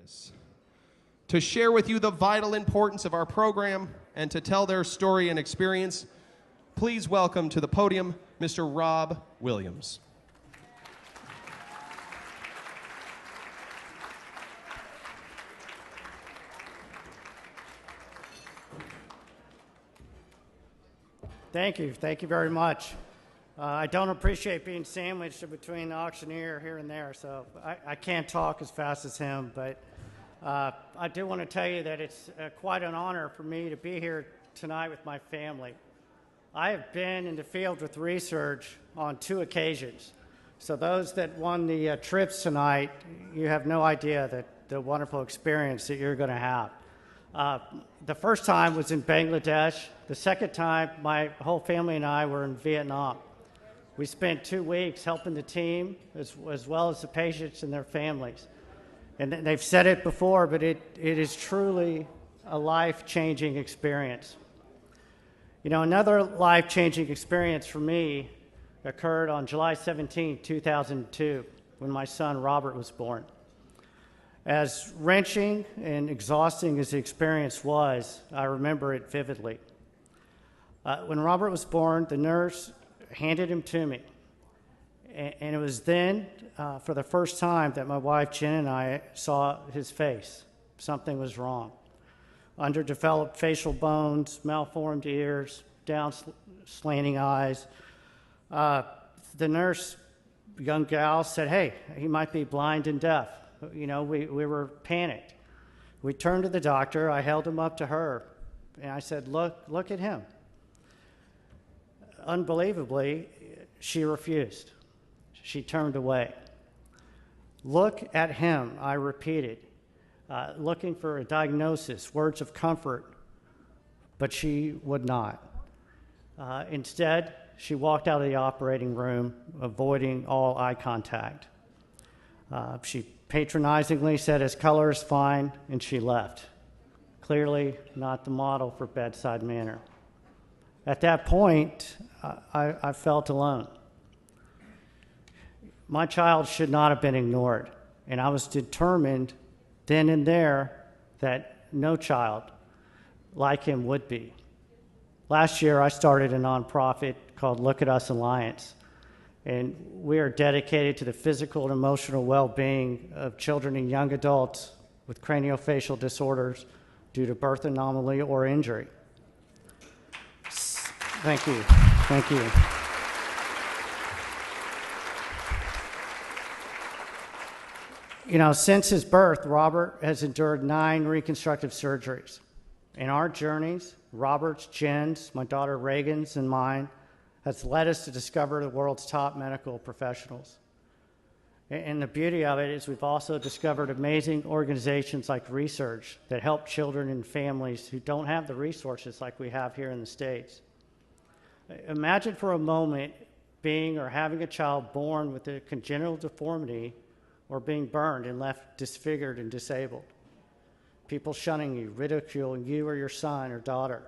is. To share with you the vital importance of our program and to tell their story and experience, please welcome to the podium Mr. Rob Williams. Thank you very much. I don't appreciate being sandwiched between the auctioneer here and there, so I can't talk as fast as him, but I do want to tell you that it's quite an honor for me to be here tonight with my family. I have been in the field with research on 2 occasions, so those that won the trips tonight, you have no idea the wonderful experience that you're going to have. The first time was in Bangladesh. The second time, my whole family and I were in Vietnam. We spent 2 weeks helping the team as well as the patients and their families. And they've said it before, but it is truly a life-changing experience. You know, another life-changing experience for me occurred on July 17, 2002, when my son Robert was born. As wrenching and exhausting as the experience was, I remember it vividly. When Robert was born, the nurse handed him to me. And it was then, for the first time, that my wife Jen and I saw his face. Something was wrong. Underdeveloped facial bones, malformed ears, down slanting eyes. The nurse, young gal, said, "Hey, he might be blind and deaf." You know, we were panicked. We turned to the doctor. I held him up to her, and I said, look at him. Unbelievably, she refused. She turned away. "Look at him," I repeated, looking for a diagnosis, words of comfort, but she would not. Instead, she walked out of the operating room, avoiding all eye contact. She patronizingly said his color is fine, and she left. Clearly not the model for bedside manner. At that point, I felt alone. My child should not have been ignored, and I was determined then and there that no child like him would be. Last year, I started a nonprofit called Look at Us Alliance, and we are dedicated to the physical and emotional well-being of children and young adults with craniofacial disorders due to birth anomaly or injury. Thank you. Thank you. You know, since his birth, Robert has endured 9 reconstructive surgeries. In our journeys, Robert's, Jen's, my daughter Reagan's, and mine, has led us to discover the world's top medical professionals. And the beauty of it is we've also discovered amazing organizations like Research that help children and families who don't have the resources like we have here in the States. Imagine for a moment being or having a child born with a congenital deformity or being burned and left disfigured and disabled. People shunning you, ridiculing you or your son or daughter.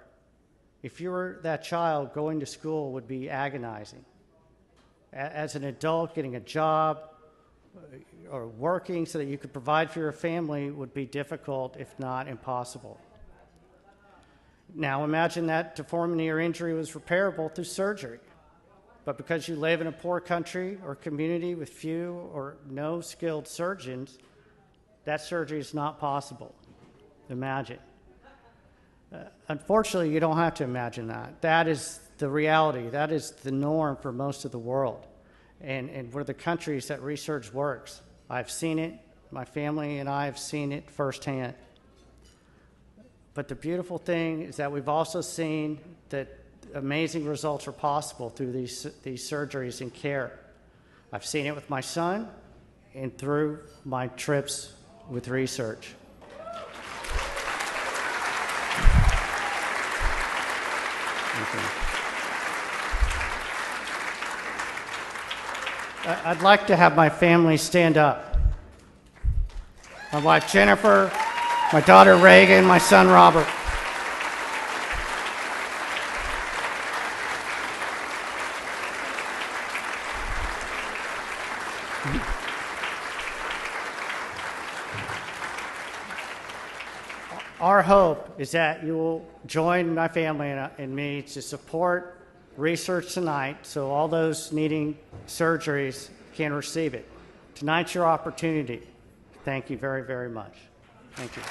If you were that child, going to school would be agonizing. As an adult, getting a job or working so that you could provide for your family would be difficult, if not impossible. Now imagine that deformity or injury was repairable through surgery. But because you live in a poor country or community with few or no skilled surgeons, that surgery is not possible. Imagine. Unfortunately, you don't have to imagine that. That is the reality. That is the norm for most of the world. And we're the countries that research works. I've seen it. My family and I have seen it firsthand. But the beautiful thing is that we've also seen that amazing results are possible through these surgeries and care. I've seen it with my son and through my trips with Research. I'd like to have my family stand up. My wife Jennifer, my daughter Reagan, my son Robert. our hope is that you will join my family and me to support research tonight so all those needing surgeries can receive it. Tonight's your opportunity. Thank you very, very much. Thank you.